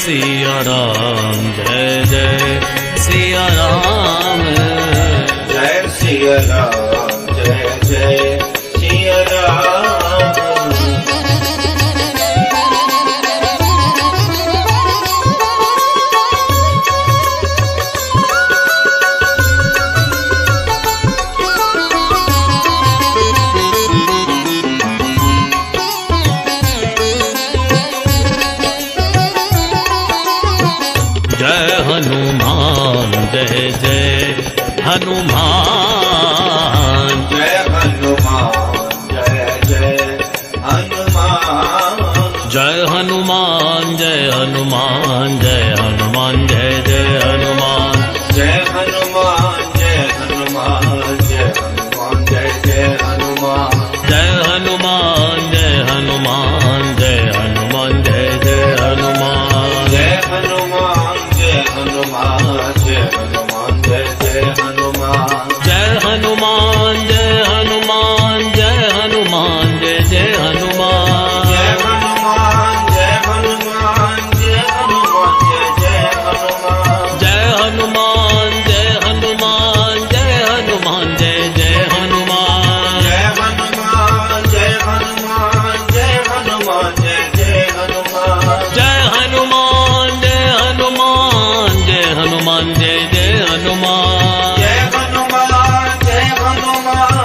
Siya Ram Jai Jai Siya Ram Jai Siya Ram Jai Jai Siya Ram Jai Hanuman Jai Jai Hanuman Jai Hanuman Jai Jai Hanuman Jai Hanuman Jai Hanuman Jai